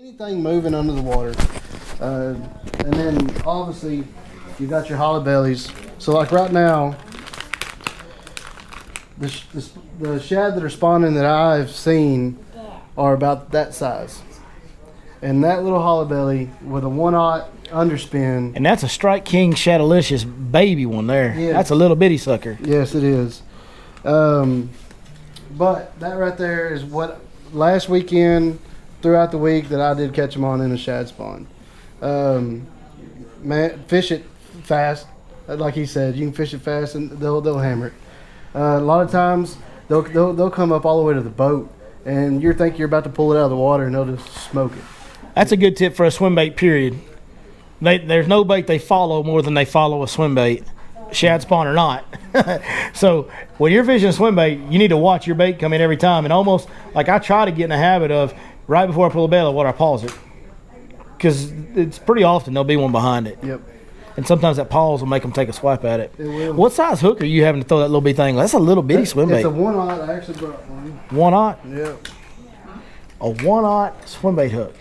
anything moving under the water. And then obviously you got your hollow bellies. So like right now, the shad that are spawning that I've seen are about that size. And that little hollow belly with a 1/0 underspin. And that's a Strike King Shadalicious baby one there. Yeah. That's a little bitty sucker. Yes, it is. But that right there is what last weekend throughout the week that I did catch them on in a shad spawn. Man, fish it fast. Like he said, you can fish it fast and they'll hammer it. A lot of times they'll come up all the way to the boat and you think you're about to pull it out of the water and they'll just smoke it. That's a good tip for a swim bait, period. There's no bait they follow more than they follow a swim bait, shad spawn or not. So when you're fishing a swim bait, you need to watch your bait come in every time. And almost like I try to get in the habit of right before I pull the bait out of the water, I pause it. Because it's pretty often there'll be one behind it. Yep. And sometimes that pause will make them take a swipe at it. It will. What size hook are you having to throw that little bitty thing? That's a little bitty swim bait. It's a 1/0. I actually brought one. 1/0? Yep. A 1/0 swim bait hook.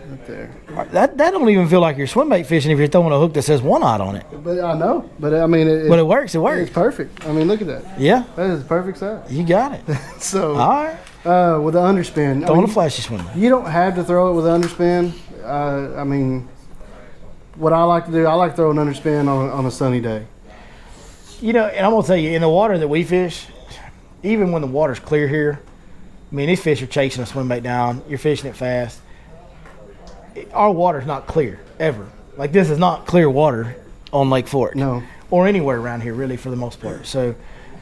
Right there. That don't even feel like you're swim bait fishing if you're throwing a hook that says 1/0 on it. But I know. But I mean, but it works. It works. It's perfect. I mean, look at that. Yeah. That is perfect size. You got it. So. All right. With the underspin. Throwing a flashy swim bait. You don't have to throw it with underspin. I mean, what I like to do, I like to throw an underspin on a sunny day. You know, and I'm gonna tell you, in the water that we fish, even when the water's clear here, I mean, these fish are chasing a swim bait down. You're fishing it fast. Our water's not clear ever. Like this is not clear water on Lake Fork. No. Or anywhere around here, really, for the most part. So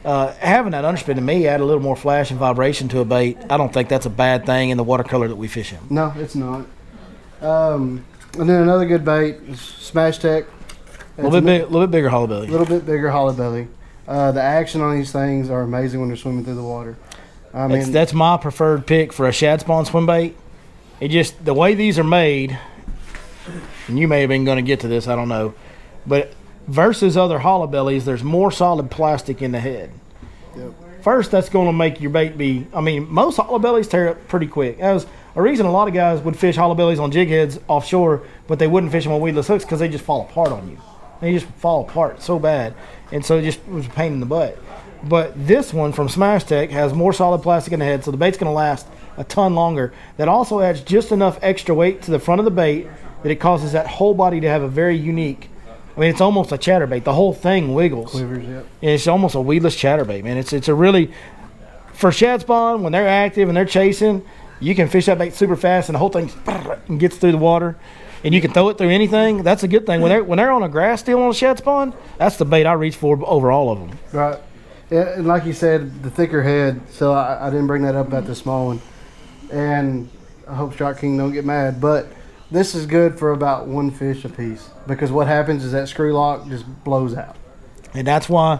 having that underspin to me add a little more flash and vibration to a bait. I don't think that's a bad thing in the watercolor that we fish in. No, it's not. And then another good bait is Smash Tech. A little bit bigger hollow belly. A little bit bigger hollow belly. The action on these things are amazing when they're swimming through the water. I mean, that's my preferred pick for a shad spawn swim bait. It just, the way these are made, and you may have been going to get to this, I don't know, but versus other hollow bellies, there's more solid plastic in the head. Yep. First, that's going to make your bait be, I mean, most hollow bellies tear up pretty quick. That was a reason a lot of guys would fish hollow bellies on jig heads offshore, but they wouldn't fish them on weedless hooks because they just fall apart on you. They just fall apart so bad. And so it just was a pain in the butt. But this one from Smash Tech has more solid plastic in the head, so the bait's going to last a ton longer. That also adds just enough extra weight to the front of the bait that it causes that whole body to have a very unique, I mean, it's almost a chatterbait. The whole thing wiggles. Quivers, yep. And it's almost a weedless chatterbait, man. It's a really, for shad spawn, when they're active and they're chasing, you can fish that bait super fast and the whole thing gets through the water. And you can throw it through anything. That's a good thing. When they're on a grass still on a shad spawn, that's the bait I reach for over all of them. Right. Yeah, and like you said, the thicker head. So I didn't bring that up about the small one. And I hope Strike King don't get mad. But this is good for about one fish a piece. Because what happens is that screw lock just blows out. And that's why,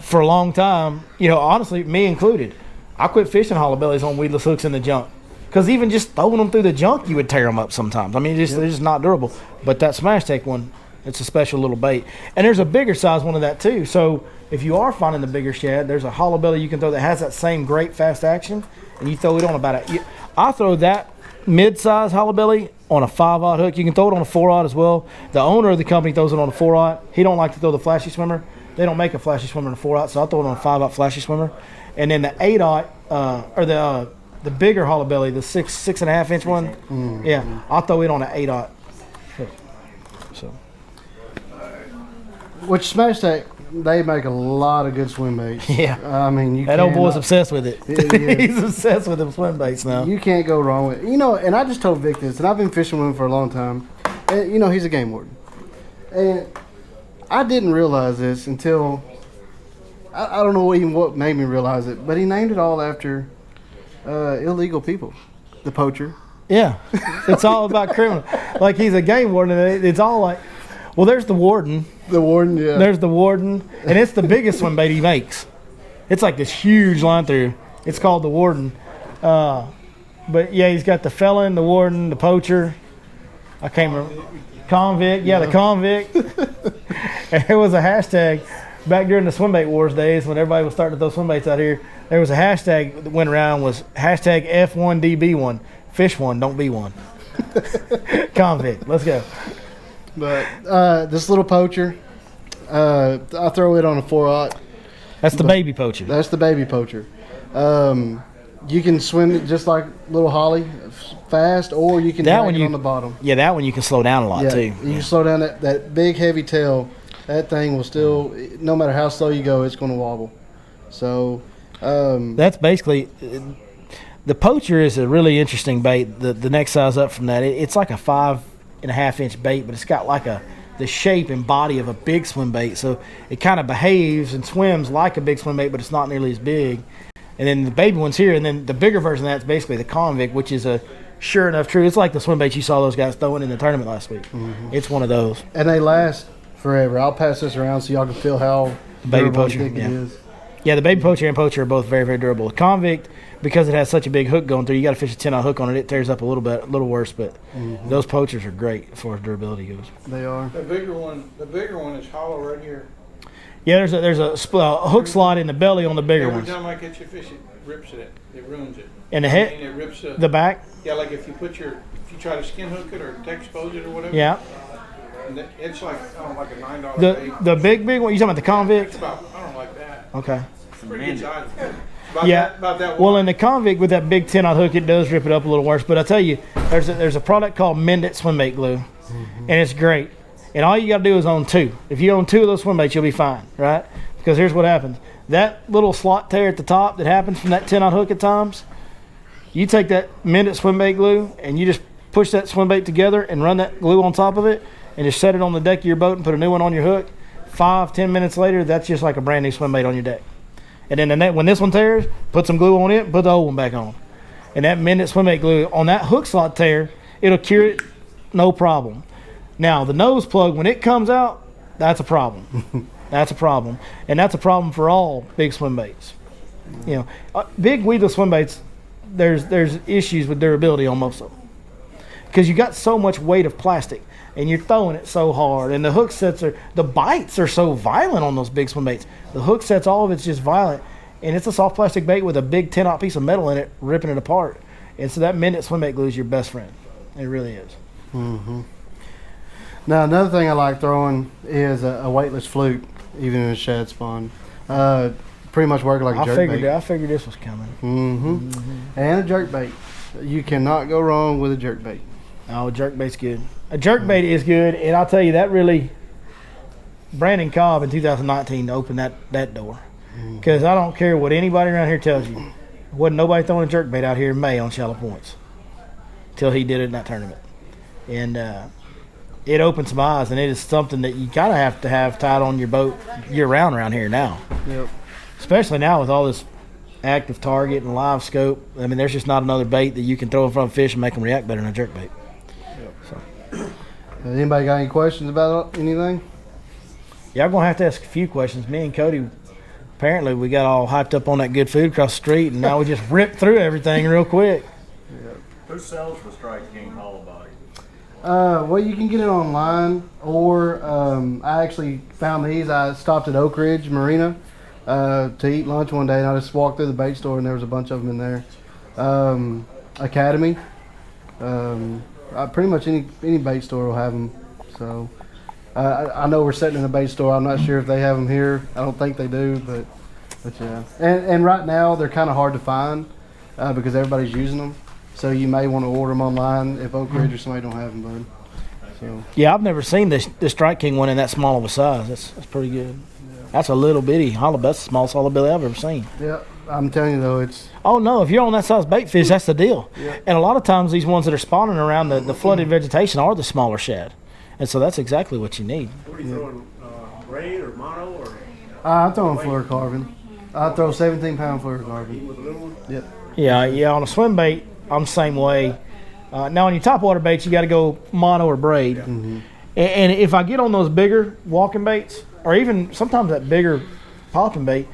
for a long time, you know, honestly, me included, I quit fishing hollow bellies on weedless hooks in the junk. Because even just throwing them through the junk, you would tear them up sometimes. I mean, they're just not durable. But that Smash Tech one, it's a special little bait. And there's a bigger size one of that too. So if you are finding the bigger shad, there's a hollow belly you can throw that has that same great fast action. And you throw it on about I throw that mid-size hollow belly on a 5/0 hook. You can throw it on a 4/0 as well. The owner of the company throws it on a 4/0. He don't like to throw the flashy swimmer. They don't make a flashy swimmer in a 4/0, so I throw it on a 5/0 flashy swimmer. And then the 8/0, or the bigger hollow belly, the 6.5 inch one, yeah, I'll throw it on an 8/0. So, which Smash Tech, they make a lot of good swim baits. Yeah, I mean, that old boy's obsessed with it. He's obsessed with them swim baits now. You can't go wrong with it. You know, and I just told Vic this, and I've been fishing with him for a long time. And, you know, he's a game warden, and I didn't realize this until I don't know what made me realize it, but he named it all after illegal people, the poacher. Yeah, it's all about criminal. Like he's a game warden. And it's all like, well, there's the warden. The warden, yeah. There's the warden, and it's the biggest swim bait he makes. It's like this huge line through. It's called the warden. But yeah, he's got the felon, the warden, the poacher. I can't remember. Convict, yeah, the convict. And there was a hashtag back during the swim bait wars days when everybody was starting to throw swim baits out here. There was a hashtag that went around, was hashtag F1DB1, fish one, don't be one. Convict, let's go. But this little poacher, I throw it on a 4/0. That's the baby poacher. That's the baby poacher. You can swim it just like little Holly, fast, or you can drag it on the bottom. Yeah, that one you can slow down a lot too. You can slow down that big heavy tail. That thing will still, no matter how slow you go, it's going to wobble. So that's basically the poacher is a really interesting bait. The next size up from that, it's like a 5.5-inch bait, but it's got like the shape and body of a big swim bait. So it kind of behaves and swims like a big swim bait, but it's not nearly as big. And then the baby one's here, and then the bigger version of that's basically the convict, which is a sure enough true. It's like the swim bait you saw those guys throwing in the tournament last week. Mm-hmm. It's one of those. And they last forever. I'll pass this around so y'all can feel how baby poacher it is. Yeah, the baby poacher and poacher are both very, very durable. The convict, because it has such a big hook going through, you got to fish a 10-aught hook on it. It tears up a little worse, but those poachers are great as far as durability goes. They are. The bigger one is hollow right here. Yeah, there's a hook slot in the belly on the bigger ones. Every time I catch a fish, it rips it. It ruins it. And the head, and it rips the back. Yeah, like if you try to skin hook it or to expose it or whatever. Yeah. And it's like like a $9 bait. The big one. You talking about the convict? It's about, I don't like that. Okay. It's pretty good size. About that well, in the convict with that big 10-aught hook, it does rip it up a little worse. But I tell you, there's a product called Mendit swim bait glue, and it's great. And all you got to do is own 2. If you own 2 of those swim baits, you'll be fine, right? Because here's what happens. That little slot tear at the top that happens from that 10-aught hook at times, you take that Mendit swim bait glue and you just push that swim bait together and run that glue on top of it and just set it on the deck of your boat and put a new one on your hook. 5-10 minutes later, that's just like a brand new swim bait on your deck. And then when this one tears, put some glue on it, put the old one back on. And that Mendit swim bait glue on that hook slot tear, it'll cure it, no problem. Now, the nose plug, when it comes out, that's a problem. That's a problem. And that's a problem for all big swim baits. You know, big weedless swim baits, there's issues with durability on most of them. Because you got so much weight of plastic, and you're throwing it so hard, and the bites are so violent on those big swim baits. The hook sets, all of it's just violent, and it's a soft plastic bait with a big 10-aught piece of metal in it, ripping it apart. And so that Mendit swim bait glue is your best friend. It really is. Mm-hmm. Now, another thing I like throwing is a weightless fluke, even in a shad spawn. Pretty much working like a jerk bait. I figured this was coming. And a jerk bait. You cannot go wrong with a jerk bait. Oh, a jerk bait's good. A jerk bait is good, and I'll tell you, that really, Brandon Cobb in 2019 opened that door. Because I don't care what anybody around here tells you. Wasn't nobody throwing a jerk bait out here in May on shallow points till he did it in that tournament. And it opened some eyes, and it is something that you kind of have to have tied on your boat year-round around here now. Yep. Especially now with all this active target and live scope. I mean, there's just not another bait that you can throw in front of fish and make them react better than a jerk bait. Yep. So. Anybody got any questions about anything? Yeah, I'm going to have to ask a few questions. Me and Cody, apparently we got all hyped up on that good food across the street, and now we just ripped through everything real quick. Yep. Who sells the Strike King Hollow Body? Well, you can get it online, or I actually found these. I stopped at Oak Ridge Marina to eat lunch one day, and I just walked through the bait store, and there was a bunch of them in there. Academy, pretty much any bait store will have them. So I know we're sitting in a bait store. I'm not sure if they have them here. I don't think they do, but yeah. And right now they're kind of hard to find because everybody's using them. So you may want to order them online if Oak Ridge or somebody don't have them, bud. So yeah, I've never seen this Strike King one in that small of a size. That's pretty good. Yeah. That's a little bitty hollow. That's the smallest hollow belly I've ever seen. Yeah, I'm telling you though, it's. Oh no, if you're on that size bait fish, that's the deal. Yeah. And a lot of times these ones that are spawning around the flooded vegetation are the smaller shad, and so that's exactly what you need. What are you throwing? Braid or mono or? I'm throwing fluorocarbon. I throw 17-pound fluorocarbon. With a little one? Yep. Yeah. On a swim bait, I'm the same way. Now on your topwater baits, you got to go mono or braid. Yeah. Mm-hmm. And if I get on those bigger walking baits, or even sometimes that bigger popping bait,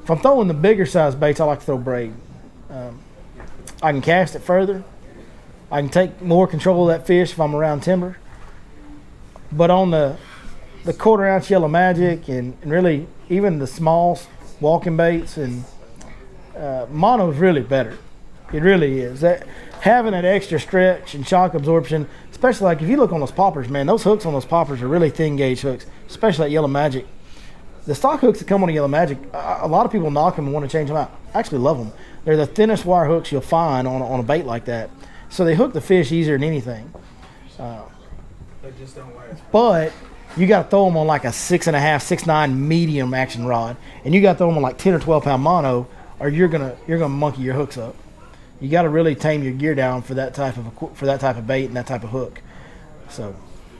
if I'm throwing the bigger size baits, I like to throw braid. I can cast it further. I can take more control of that fish if I'm around timber. But on the quarter-ounce yellow magic and really even the small walking baits, and mono is really better. It really is. That having that extra stretch and shock absorption, especially like if you look on those poppers, man, those hooks on those poppers are really thin gauge hooks, especially that Yellow Magic. The stock hooks that come on a Yellow Magic, a lot of people knock them and want to change them out. I actually love them. They're the thinnest wire hooks you'll find on a bait like that. So they hook the fish easier than anything. They just don't last. But you got to throw them on like a 6.5, 6.9 medium action rod, and you got to throw them on like 10 or 12 pound mono, or you're gonna monkey your hooks up. You got to really tame your gear down for that type of bait and that type of hook. So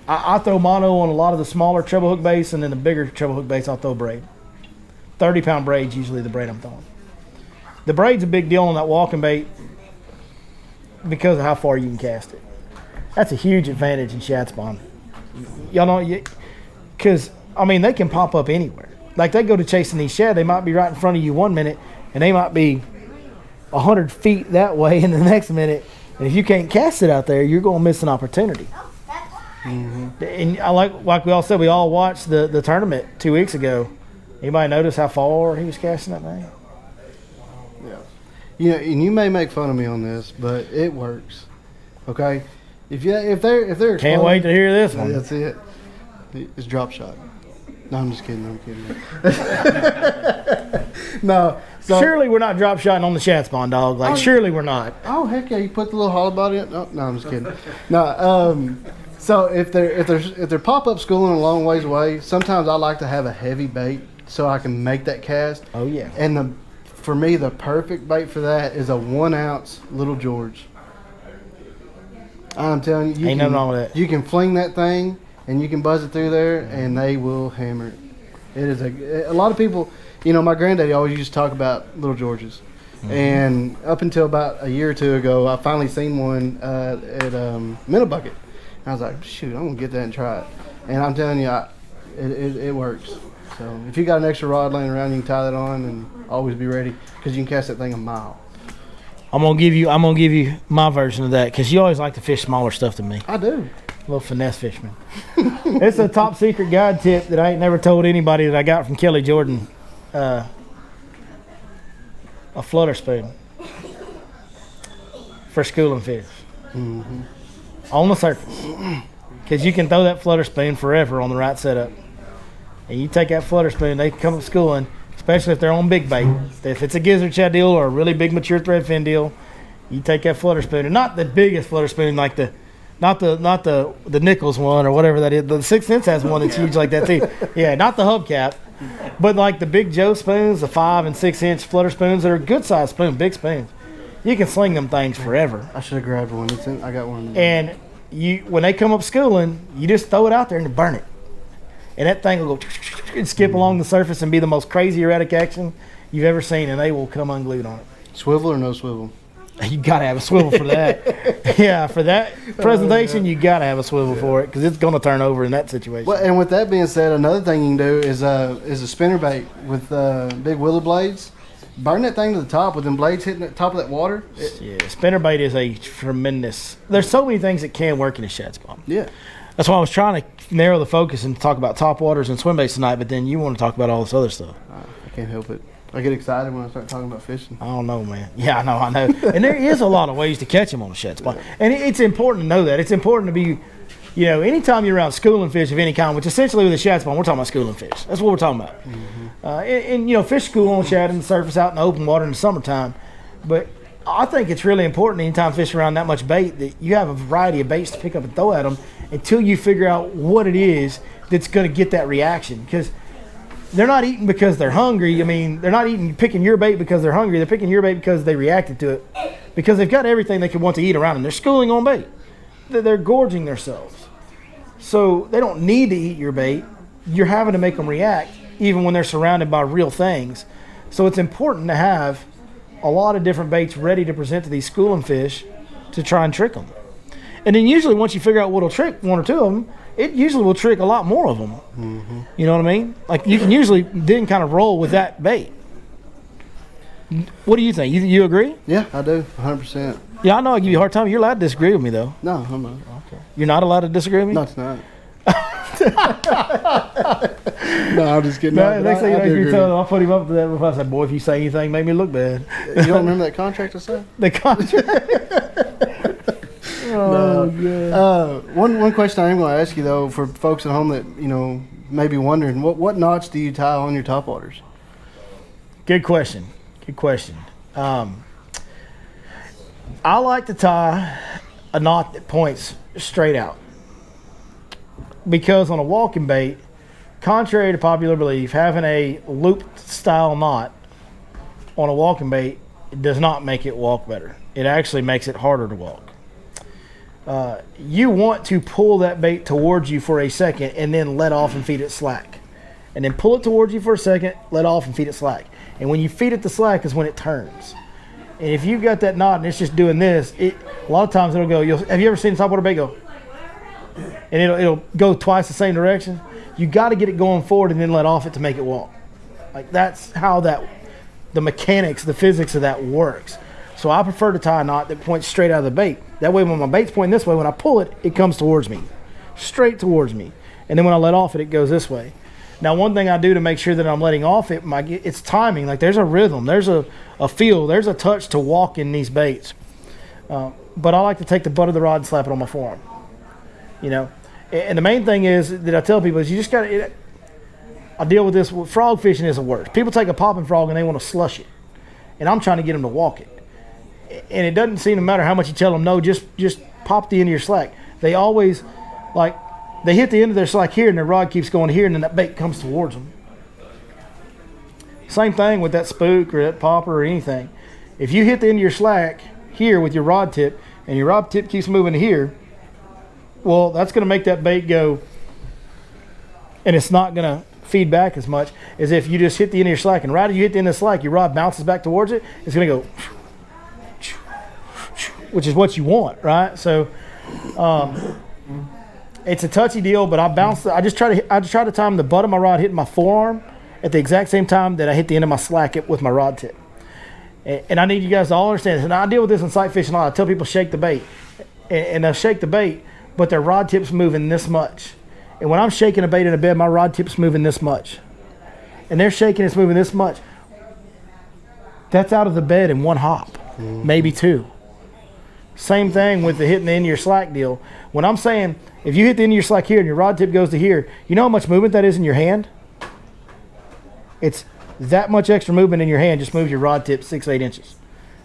I throw mono on a lot of the smaller treble hook baits, and then the bigger treble hook baits I'll throw braid. 30 pound braid's usually the braid I'm throwing. The braid's a big deal on that walking bait because of how far you can cast it. That's a huge advantage in shad spawn. Y'all know, because I mean they can pop up anywhere. Like they go to chasing these shad, they might be right in front of you one minute, and they might be 100 feet that way in the next minute. And if you can't cast it out there, you're going to miss an opportunity. Mm-hmm. And I like we all said, we all watched the tournament 2 weeks ago. Anybody notice how far he was casting that thing? Yeah. You know, and you may make fun of me on this, but it works. Okay? If they're Can't wait to hear this one. That's it. It's drop shot. No, I'm just kidding. No. So, surely we're not drop shotting on the shad spawn, dog. Like, surely we're not. Oh, heck yeah. You put the little hollow body in? No, I'm just kidding. No, so if they're pop-up schooling a long ways away, sometimes I like to have a heavy bait so I can make that cast. Oh, yeah. And for me, the perfect bait for that is a 1 ounce Little George. I'm telling you, ain't nothing wrong with that. You can fling that thing and you can buzz it through there, and they will hammer it. It is a lot of people. You know, my granddaddy always used to talk about Little Georges. Mm-hmm. And up until about a year or two ago, I finally seen one at Minute Bucket. And I was like, shoot, I'm going to get that and try it. And I'm telling you, it works. So if you got an extra rod laying around, you can tie that on and always be ready, because you can cast that thing a mile. I'm gonna give you my version of that, because you always like to fish smaller stuff than me. I do. Little finesse fisherman. It's a top secret guide tip that I ain't never told anybody that I got from Kelly Jordan. A flutter spoon for schooling fish. Mm-hmm. On the surface, because you can throw that flutter spoon forever on the right setup. And you take that flutter spoon, they come up schooling, especially if they're on big bait. If it's a gizzard shad deal or a really big mature threadfin deal, you take that flutter spoon, and not the biggest flutter spoon, like not the Nichols one or whatever that is. The 6th Sense has one that's huge like that too. Yeah, not the hubcap, but like the Big Joe spoons, the 5 and 6 inch flutter spoons that are good size spoon, big spoons. You can sling them things forever. I should have grabbed one. I got one. And when they come up schooling, you just throw it out there and burn it. And that thing will go and skip along the surface and be the most crazy erratic action you've ever seen, and they will come unglued on it. Swivel or no swivel? You got to have a swivel for that. Yeah, for that presentation, you got to have a swivel for it, because it's going to turn over in that situation. Well, and with that being said, another thing you can do is a spinnerbait with big willow blades. Burn that thing to the top with them blades hitting the top of that water. Yeah, spinnerbait is a tremendous. There's so many things that can work in a shad spawn. Yeah. That's why I was trying to narrow the focus and talk about top waters and swim baits tonight, but then you want to talk about all this other stuff. I can't help it. I get excited when I start talking about fishing. I don't know, man. Yeah, I know. And there is a lot of ways to catch them on a shad spawn. Yeah. And it's important to know that. It's important to be, anytime you're around schooling fish of any kind, which essentially with a shad spawn, we're talking about schooling fish. That's what we're talking about. Mm-hmm. And fish school on shad in the surface out in the open water in the summertime. But I think it's really important anytime fishing around that much bait that you have a variety of baits to pick up and throw at them until you figure out what it is that's going to get that reaction. Because they're not eating because they're hungry. I mean, they're not picking your bait because they're hungry. They're picking your bait because they reacted to it. Because they've got everything they could want to eat around them. They're schooling on bait. They're gorging themselves. So they don't need to eat your bait. You're having to make them react even when they're surrounded by real things. So it's important to have a lot of different baits ready to present to these schooling fish to try and trick them. And then usually once you figure out what'll trick one or two of them, it usually will trick a lot more of them. Mm-hmm. You know what I mean? Like you can usually then kind of roll with that bait. What do you think? You agree? Yeah, I do, 100%. Yeah, I know I give you a hard time. You're allowed to disagree with me, though. No, I'm not. Okay. You're not allowed to disagree with me? No, it's not. No, I'm just kidding. No, No, next thing I you know, do you're agree. telling, I'll put him up to that before I said, boy, if you say anything, make me look bad. You don't remember that contract I signed? The contract. Oh, God. One question I am going to ask you though, for folks at home that may be wondering, what knots do you tie on your top waters? Good question. I like to tie a knot that points straight out, because on a walking bait, contrary to popular belief, having a looped style knot on a walking bait does not make it walk better. It actually makes it harder to walk. You want to pull that bait towards you for a second and then let off and feed it slack. And then pull it towards you for a second, let off and feed it slack. And when you feed it the slack is when it turns. And if you've got that knot and it's just doing this, a lot of times it'll go, have you ever seen a topwater bait go? And it'll go twice the same direction. You got to get it going forward and then let off it to make it walk. Like that's how the mechanics, the physics of that works. So I prefer to tie a knot that points straight out of the bait. That way when my bait's pointing this way, when I pull it, it comes towards me, straight towards me. And then when I let off it, it goes this way. Now, one thing I do to make sure that I'm letting off it, it's timing. Like there's a rhythm, there's a feel, there's a touch to walk in these baits. But I like to take the butt of the rod and slap it on my forearm. And the main thing is that I tell people is you just got to, I deal with this, frog fishing is the worst. People take a popping frog and they want to slush it. And I'm trying to get them to walk it. And it doesn't seem to matter how much you tell them, no, just pop the end of your slack. They always, they hit the end of their slack here and their rod keeps going here and then that bait comes towards them. Same thing with that spook or that popper or anything. If you hit the end of your slack here with your rod tip and your rod tip keeps moving to here, well, that's going to make that bait go, and it's not going to feed back as much as if you just hit the end of your slack. And right as you hit the end of the slack, your rod bounces back towards it. It's going to go, which is what you want, right? So it's a touchy deal, but I just try to time the butt of my rod hitting my forearm at the exact same time that I hit the end of my slack with my rod tip. And I need you guys to all understand this. And I deal with this in sight fishing a lot. I tell people shake the bait, and they'll shake the bait, but their rod tip's moving this much. And when I'm shaking a bait in a bed, my rod tip's moving this much. And they're shaking, it's moving this much. That's out of the bed in one hop, maybe two. Same thing with the hitting the end of your slack deal. When I'm saying, if you hit the end of your slack here and your rod tip goes to here, you know how much movement that is in your hand? It's that much extra movement in your hand just moves your rod tip 6-8 inches.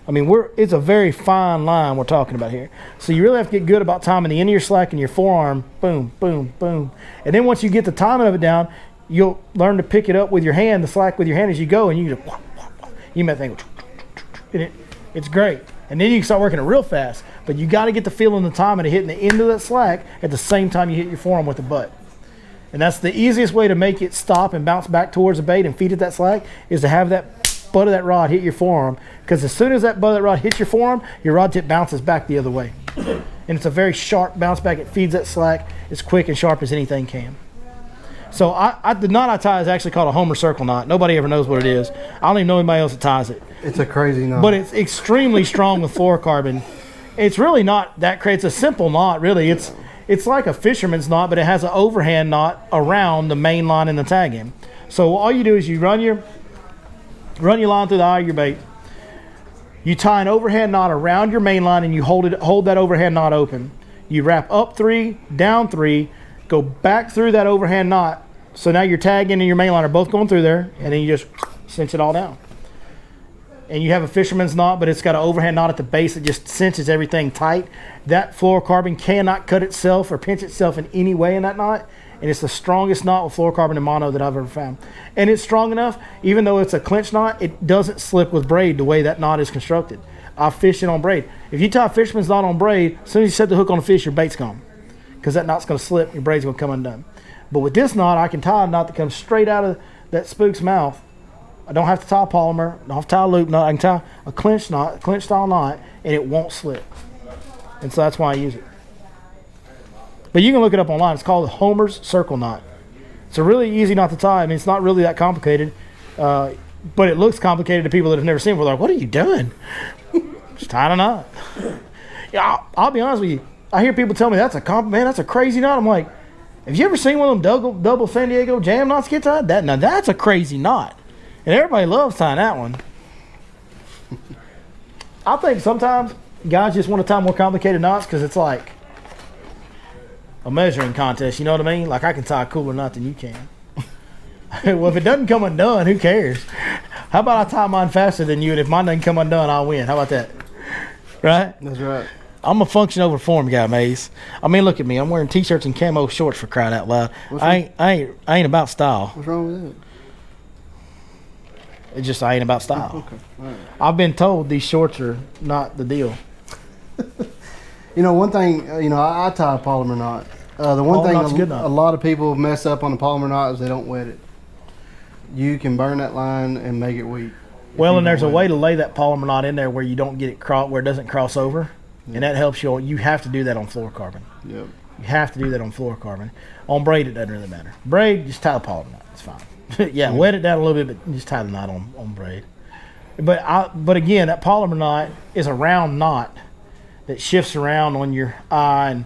I mean, it's a very fine line we're talking about here. So you really have to get good about timing the end of your slack and your forearm, boom, boom, boom. And then once you get the timing of it down, you'll learn to pick it up with your hand, the slack with your hand as you go, and you just, you may think, and it's great. And then you can start working it real fast, but you got to get the feel and the timing of hitting the end of that slack at the same time you hit your forearm with the butt. And that's the easiest way to make it stop and bounce back towards the bait and feed it that slack, is to have that butt of that rod hit your forearm, because as soon as that butt of that rod hits your forearm, your rod tip bounces back the other way. And it's a very sharp bounce back. It feeds that slack as quick and sharp as anything can. So the knot I tie is actually called a Homer circle knot. Nobody ever knows what it is. I don't even know anybody else that ties it. It's a crazy knot. But it's extremely strong with fluorocarbon. It's really not that crazy. It's a simple knot, really. It's like a fisherman's knot, but it has an overhand knot around the main line and the tag end. So all you do is you run your line through the eye of your bait. You tie an overhand knot around your main line and you hold that overhand knot open. You wrap up 3, down 3, go back through that overhand knot. So now your tag end and your main line are both going through there, and then you just cinch it all down. And you have a fisherman's knot, but it's got an overhand knot at the base that just cinches everything tight. That fluorocarbon cannot cut itself or pinch itself in any way in that knot. And it's the strongest knot with fluorocarbon and mono that I've ever found. And it's strong enough, even though it's a clinch knot, it doesn't slip with braid the way that knot is constructed. I fish it on braid. If you tie a fisherman's knot on braid, as soon as you set the hook on the fish, your bait's gone, because that knot's going to slip, your braid's going to come undone. But with this knot, I can tie a knot that comes straight out of that spook's mouth. I don't have to tie a polymer, I don't have to tie a loop knot. I can tie a clinch knot, a clinch style knot, and it won't slip. And so that's why I use it. But you can look it up online. It's called Homer's circle knot. It's a really easy knot to tie. I mean, it's not really that complicated, but it looks complicated to people that have never seen it. They're like, what are you doing? Just tying a knot. Yeah, I'll be honest with you. I hear people tell me that's a crazy knot. I'm like, Have you ever seen one of them double San Diego jam knots get tied? Now that's a crazy knot. And everybody loves tying that one. I think sometimes guys just want to tie more complicated knots because it's like a measuring contest. You know what I mean? Like I can tie a cooler knot than you can. Well, if it doesn't come undone, who cares? How about I tie mine faster than you, and if mine doesn't come undone, I'll win. How about that? Right? That's right. I'm a function over form guy, Maze. I mean, look at me. I'm wearing t-shirts and camo shorts for crying out loud. I ain't about style. What's wrong with that? It's just I ain't about style. Okay. All right. I've been told these shorts are not the deal. You know, one thing, I tie a polymer knot. The one Polymer knot's a thing good knot. a lot of people mess up on a polymer knot is they don't wet it. You can burn that line and make it weak. Well, and there's a way to lay that polymer knot in there where you don't get it where it doesn't cross over, and that helps you. You have to do that on fluorocarbon. Yep. You have to do that on fluorocarbon. On braid, it doesn't really matter. Braid, just tie the polymer knot. It's fine. Yeah, wet it down a little bit, but just tie the knot on braid. But again, that polymer knot is a round knot that shifts around on your eye, and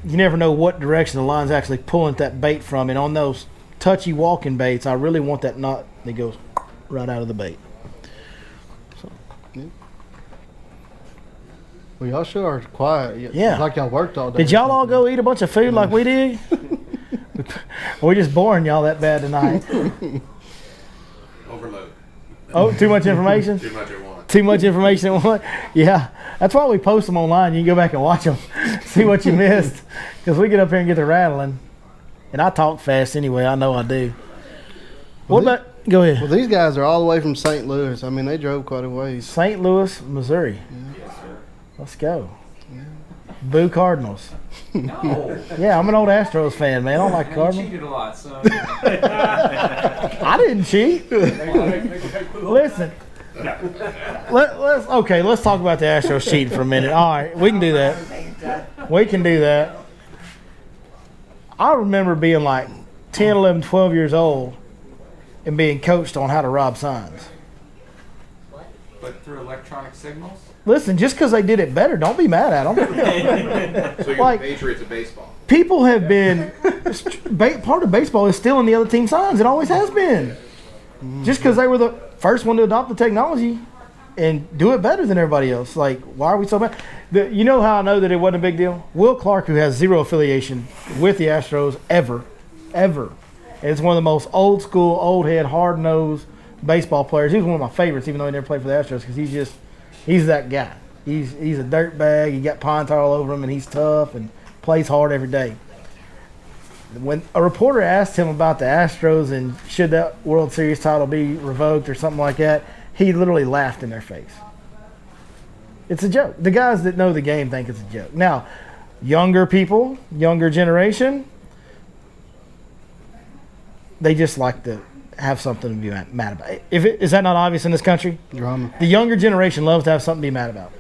you never know what direction the line's actually pulling that bait from. And on those touchy walking baits, I really want that knot that goes right out of the bait. So. Yeah. Well, y'all sure are quiet. Yeah. It's like y'all worked all day. Did y'all all go eat a bunch of food like we did? We're just boring y'all that bad tonight. Overload. Oh, too much information? Too much at once. Too much information at once? Yeah. That's why we post them online. You can go back and watch them. See what you missed. Because we get up here and get the rattling. And I talk fast anyway. I know I do. What about... Go ahead. Well, these guys are all the way from St. Louis. I mean, they drove quite a ways. St. Louis, Missouri. Yes, sir. Let's go. Boo Cardinals. No. Yeah, I'm an old Astros fan, man. I don't like You Cardinals. cheated a lot, son. I didn't cheat. Listen. Let's talk about the Astros cheating for a minute. All right, we can do that. We can do that. I remember being like 10, 11, 12 years old and being coached on how to rob signs. But through electronic signals? Listen, just because they did it better, don't be mad at them. So you're Like- the Patriots of baseball. People have been part of baseball is stealing the other team's signs. It always has been. Just because they were the first one to adopt the technology and do it better than everybody else. Like, why are we so bad? You know how I know that it wasn't a big deal? Will Clark, who has zero affiliation with the Astros ever, and is one of the most old school, old head, hard nosed baseball players. He was one of my favorites, even though he never played for the Astros, because he's that guy. He's a dirtbag. He got pine tar all over him, and he's tough and plays hard every day. When a reporter asked him about the Astros and should that World Series title be revoked or something like that, he literally laughed in their face. It's a joke. The guys that know the game think it's a joke. Now, younger people, younger generation, they just like to have something to be mad about. Is that not obvious in this country? Drama. The younger generation loves to have something to be mad about.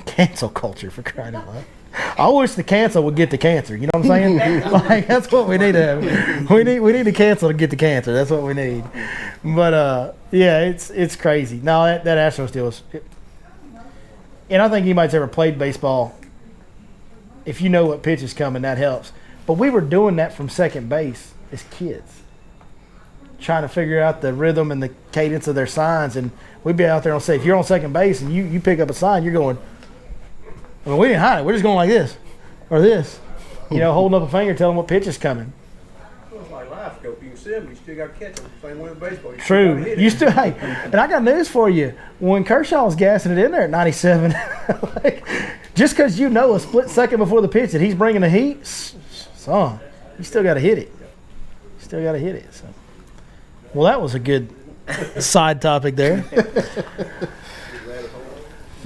Cancel culture, for crying out loud. I wish the cancel would get the cancer. You know what I'm saying? Like, that's what we need to have. We need to cancel to get the cancer. That's what we need. But yeah, it's crazy. No, that Astros deal was. And I think anybody's ever played baseball, if you know what pitch is coming, that helps. But we were doing that from second base as kids, trying to figure out the rhythm and the cadence of their signs. And we'd be out there on say, if you're on second base and you pick up a sign, you're going. I mean, we didn't hide it. We're just going like this or this, holding up a finger, telling what pitch is coming. It's like life scope. You can see them, you still got to catch them. Same way with baseball. You True. Still gotta hit You it. still, hey, and I got news for you. When Kershaw was gassing it in there at 97, just because you know a split second before the pitch that he's bringing the heat, son, you still got to hit it. Still got to hit it. So, well, that was a good side topic there.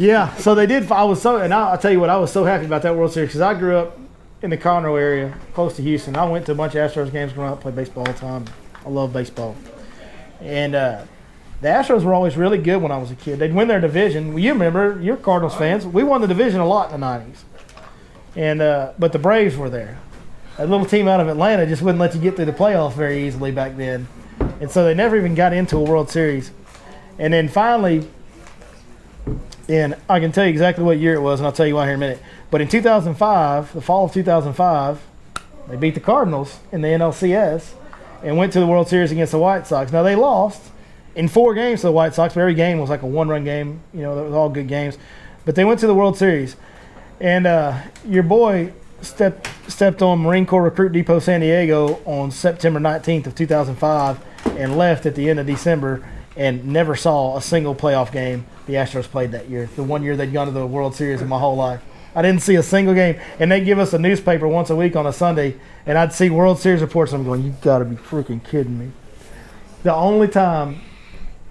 Yeah, so they did. I'll tell you what, I was so happy about that World Series because I grew up in the Conroe area, close to Houston. I went to a bunch of Astros games growing up, played baseball all the time. I love baseball. And the Astros were always really good when I was a kid. They'd win their division. Well, you remember, you're Cardinals fans. We won the division a lot in the 90s. And but the Braves were there. That little team out of Atlanta just wouldn't let you get through the playoffs very easily back then. And so they never even got into a World Series. And then finally, and I can tell you exactly what year it was, and I'll tell you why here in a minute. But in 2005, the fall of 2005, they beat the Cardinals in the NLCS and went to the World Series against the White Sox. Now, they lost in 4 games to the White Sox, but every game was like a 1-run game. You know, they were all good games. But they went to the World Series. And your boy stepped on Marine Corps Recruit Depot San Diego on September 19th of 2005 and left at the end of December and never saw a single playoff game the Astros played that year. The one year they'd gone to the World Series in my whole life. I didn't see a single game. And they'd give us a newspaper once a week on a Sunday, and I'd see World Series reports, and I'm going, you got to be freaking kidding me. The only time,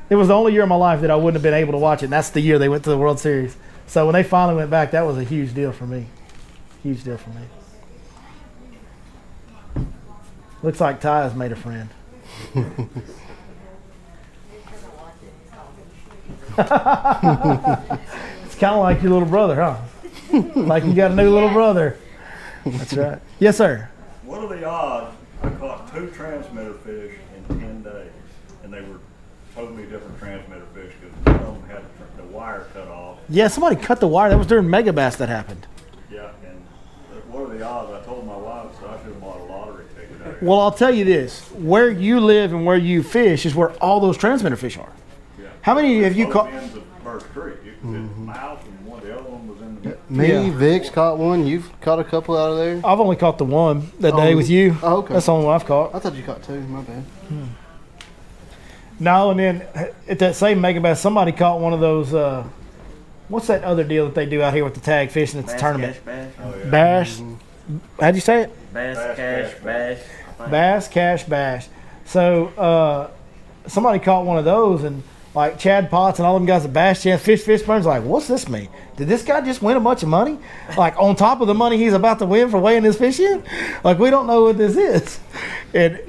it was the only year of my life that I wouldn't have been able to watch it, and that's the year they went to the World Series. So when they finally went back, that was a huge deal for me. Huge deal for me. Looks like Ty has made a friend. It's kind of like your little brother, huh? Like you got a new little brother. That's right. Yes, sir. What are the odds I caught 2 transmitter fish in 10 days? And they were totally different transmitter fish because one of them had the wire cut off. Yeah, somebody cut the wire. That was during Megabass that happened. Yeah, and what are the odds? I told my wife, so I should have bought a lottery ticket out here. Well, I'll tell you this. Where you live and where you fish is where all those transmitter fish are. Yeah. How many have you Both caught? ends of First Creek. You could fit Mouse and one, the other one was in the Me, Yeah. Vic's caught one. You've caught a couple out of there. I've only caught the one that day with you. Oh, okay. That's the only one I've caught. I thought you caught 2. My bad. No, and then at that same Megabass, somebody caught one of those. What's that other deal that they do out here with the tag fishing? It's a tournament. Bass, Oh, yeah. Bass. How'd you say it? bass, cash, bash. Bass, cash, bash. So somebody caught one of those, and like Chad Potts and all them guys at Bass Chance, Fish Burns, like, what's this mean? Did this guy just win a bunch of money? Like on top of the money he's about to win for weighing his fish in? Like we don't know what this is. And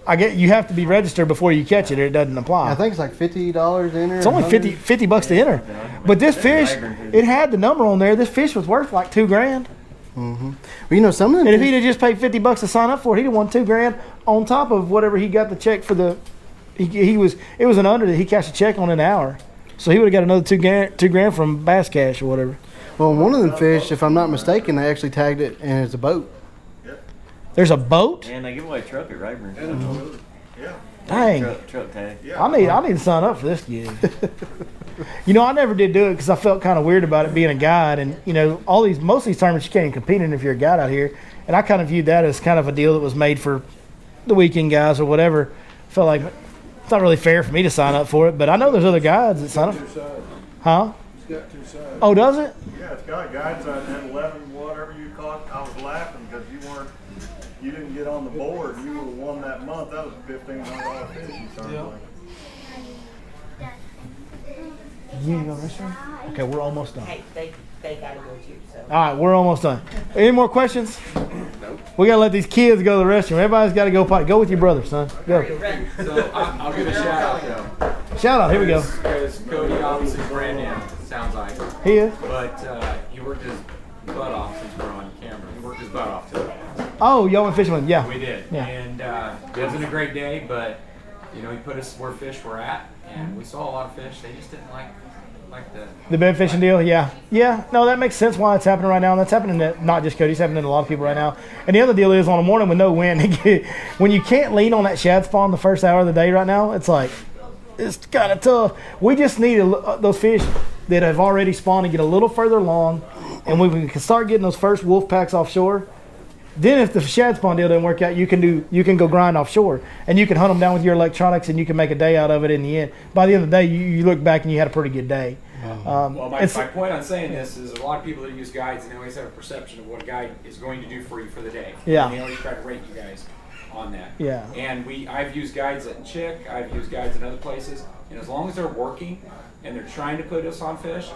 I get you have to be registered before you catch it, or it doesn't apply. I think it's like $50 to enter. It's only 50 bucks to enter. But this fish, it had the number on there. This fish was worth like $2,000. Well, you know, some of them. And if he'd have just paid $50 to sign up for it, he'd have won $2,000 on top of whatever he got the check for the. It was an under that he cashed a check on an hour, so he would have got another $2,000 from Bass Cash or whatever. Well, one of them fish, if I'm not mistaken, they actually tagged it, and it's a boat. There's a boat. And they give away a truck at Rayburn. Yeah. Dang, Truck tag. Yeah. I need to sign up for this gig. You know, I never did do it because I felt kind of weird about it being a guide, and you know, most of these tournaments you can't even compete in if you're a guide out here, and I kind of viewed that as kind of a deal that was made for the weekend guys or whatever. Felt like it's not really fair for me to sign up for it, but I know there's other guides that sign up. 2 sides. Huh? It's got 2 sides. Oh, does it? Yeah, it's got guides on that 11, whatever you caught. I was laughing because you didn't get on the board. You would have won that month. That was a $1,500 fish you started Yeah. with. You need to go to the restroom? Okay, we're almost done. Hey, they gotta go too, so. All right, we're almost done. Any more questions? Nope. We gotta let these kids go to the restroom. Everybody's got to go potty. Go with your brother, son. Go. So I'll give a shout out though. Shout out. Here we go. Because Cody obviously brand new, sounds like. He is. But he worked his butt off since we're on camera. He worked his butt off today. Oh, y'all went fishing with him. Yeah. We did. Yeah. And it wasn't a great day, but you know, he put us where fish were at, and we saw a lot of fish. They just didn't like The bed fishing deal, yeah. Yeah, no, that makes sense why it's happening right now. And that's happening to not just Cody, it's happening to a lot of people right now. And the other deal is on a morning with no wind, when you can't lean on that shad spawn the first hour of the day right now, it's like, it's kind of tough. We just need those fish that have already spawned to get a little further along, and when we can start getting those first wolf packs offshore, then if the shad spawn deal doesn't work out, you can go grind offshore, and you can hunt them down with your electronics, and you can make a day out of it in the end. By the end of the day, you look back and you had a pretty good day. Well, my point on saying this is a lot of people that use guides, and they always have a perception of what a guide is going to do for you for the day. Yeah. And they always try to rate you guys on that. Yeah. And I've used guides at Chick, I've used guides in other places, and as long as they're working and they're trying to put us on fish,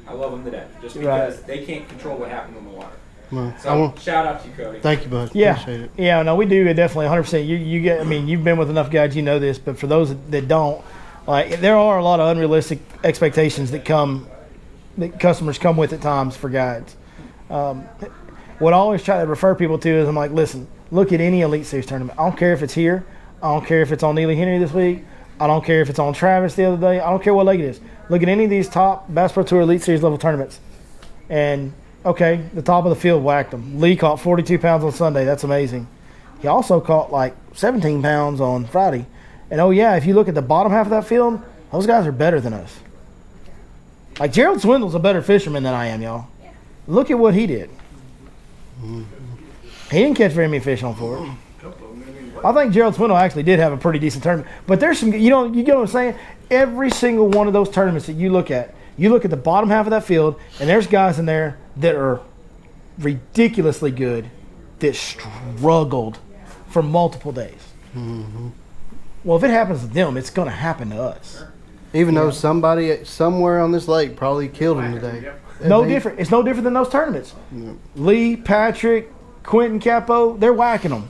I love them to death. Just because they can't control what happens in the water. Well, So shout out to you, Cody. thank you, bud. Yeah, Appreciate it. yeah, no, we do definitely 100%. You get, I mean, you've been with enough guys, you know this, but for those that don't, like, there are a lot of unrealistic expectations that customers come with at times for guides. What I always try to refer people to is I'm like, listen, look at any Elite Series tournament. I don't care if it's here. I don't care if it's on Neely Henry this week. I don't care if it's on Travis the other day. I don't care what lake it is. Look at any of these top Bass Pro Tour Elite Series level tournaments, and Okay, the top of the field whacked him. Lee caught 42 pounds on Sunday. That's amazing. He also caught like 17 pounds on Friday. And oh yeah, if you look at the bottom half of that field, those guys are better than us. Like Gerald Swindle's a better fisherman than I am, y'all. Look at what he did. He didn't catch very many fish on for it. I think Gerald Swindle actually did have a pretty decent tournament. But there's some, you get what I'm saying? Every single one of those tournaments that you look at the bottom half of that field, and there's guys in there that are ridiculously good that struggled for multiple days. Mm-hmm. Well, if it happens to them, it's going to happen to us. Even though somebody somewhere on this lake probably killed him today. No different. It's no different than those tournaments. Yep. Lee, Patrick, Quentin Capo, they're whacking them.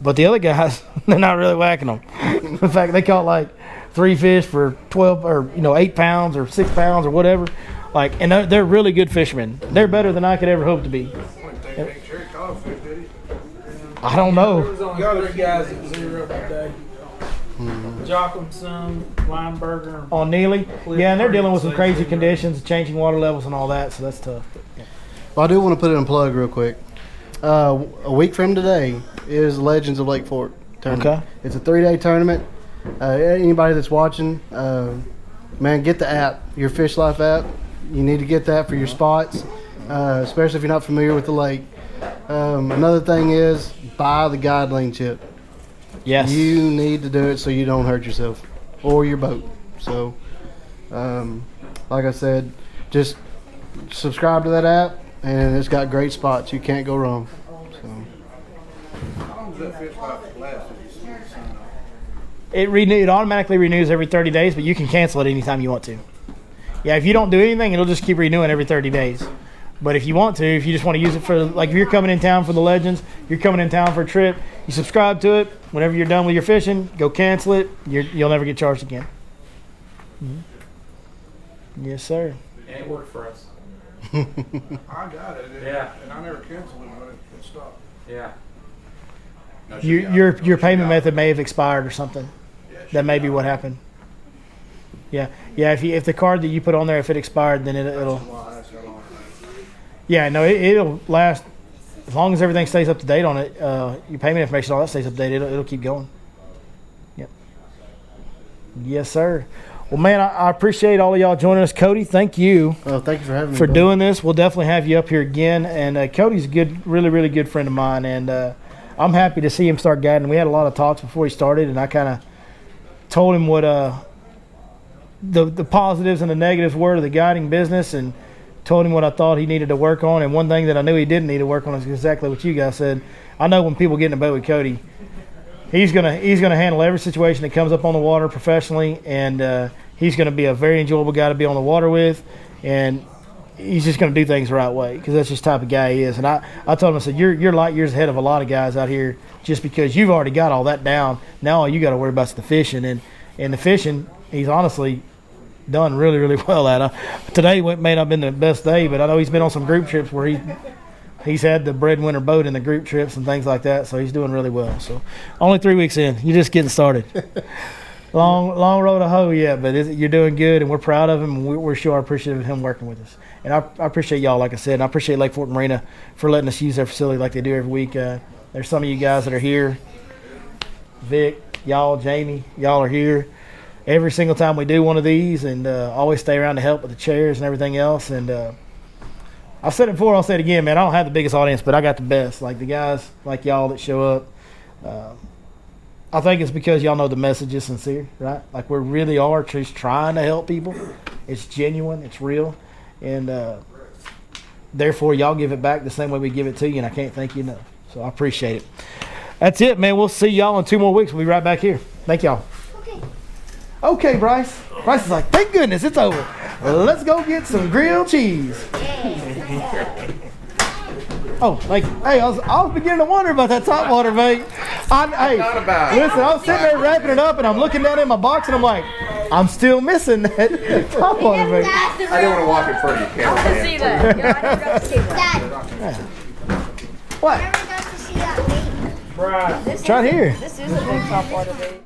But the other guys, they're not really whacking them. In fact, they caught like 3 fish for 12 or 8 pounds or 6 pounds or whatever. Like, and they're really good fishermen. They're better than I could ever hope to be. I don't know. There was only 3 guys that was 0 that day. Jockhamson, Weinberger, on Neely. Yeah, and they're dealing with some crazy conditions, changing water levels and all that, so that's tough. Yeah. Well, I do want to put in a plug real quick. A week from today is Legends of Lake Fork tournament. Okay. It's a 3-day tournament. Anybody that's watching, man, get the app, your Fish Life app. You need to get that for your spots, especially if you're not familiar with the lake. Another thing is buy the guide lane chip. Yes. You need to do it so you don't hurt yourself or your boat. So, like I said, just subscribe to that app, and it's got great spots. You can't go wrong. So. How long does that fish last? It automatically renews every 30 days, but you can cancel it anytime you want to. Yeah, if you don't do anything, it'll just keep renewing every 30 days. But if you want to, if you just want to use it for, like if you're coming in town for the Legends, you're coming in town for a trip, you subscribe to it. Whenever you're done with your fishing, go cancel it. You'll never get charged again. Mm-hmm. Yes, sir. And it worked for us. I got it. Yeah. And I never canceled it, but it stopped. Yeah. No, Your payment method may have expired or something. Yeah, that may be what happened. Yeah. Yeah. If the card that you put on there, if it expired, then it'll. Yeah. No, it'll last as long as everything stays up to date on it. Your payment information, all that stays up to date. It'll keep going. Yep. Yes, sir. Well, man, I appreciate all of y'all joining us. Cody, thank you. Oh, thank you for having me. For doing this. We'll definitely have you up here again. And Cody's a good, really, really good friend of mine. And I'm happy to see him start guiding. We had a lot of talks before he started, and I kind of told him what the positives and the negatives were to the guiding business, and told him what I thought he needed to work on. And one thing that I knew he didn't need to work on is exactly what you guys said. I know when people get in a boat with Cody, he's gonna handle every situation that comes up on the water professionally, and he's gonna be a very enjoyable guy to be on the water with, and he's just gonna do things the right way because that's just the type of guy he is. And I told him, I said, you're light years ahead of a lot of guys out here just because you've already got all that down. Now all you got to worry about is the fishing, and the fishing he's honestly done really, really well at. Today may not have been the best day, but I know he's been on some group trips where he's had the breadwinner boat in the group trips and things like that, so he's doing really well. So only 3 weeks in, you're just getting started. long road to hoe yet, but you're doing good, and we're proud of him, and we're sure appreciative of him working with us. And I appreciate y'all, like I said, and I appreciate Lake Fork Marina for letting us use their facility like they do every week. There's some of you guys that are here. Vic, y'all, Jamie, y'all are here every single time we do one of these, and always stay around to help with the chairs and everything else. And I've said it before, I'll say it again, man, I don't have the biggest audience, but I got the best. Like the guys like y'all that show up. I think it's because y'all know the message is sincere, right? Like we really are just trying to help people. It's genuine, it's real, and therefore y'all give it back the same way we give it to you, and I can't thank you enough. So I appreciate it. That's it, man. We'll see y'all in 2 more weeks. We'll be right back here. Thank y'all. Okay, Bryce. Bryce is like, thank goodness it's over. Let's go get some grilled cheese. Oh, like, hey, I was beginning to wonder about that top water bait. Listen, I was sitting there wrapping it up, and I'm looking down in my box, and I'm like, I'm still missing that top water bait. I don't want to walk in front of you, I want to see that. Yeah, I never got to see that. Dad. What? I never got to see that bait. Right. This Try it is- here. This is a big top water bait.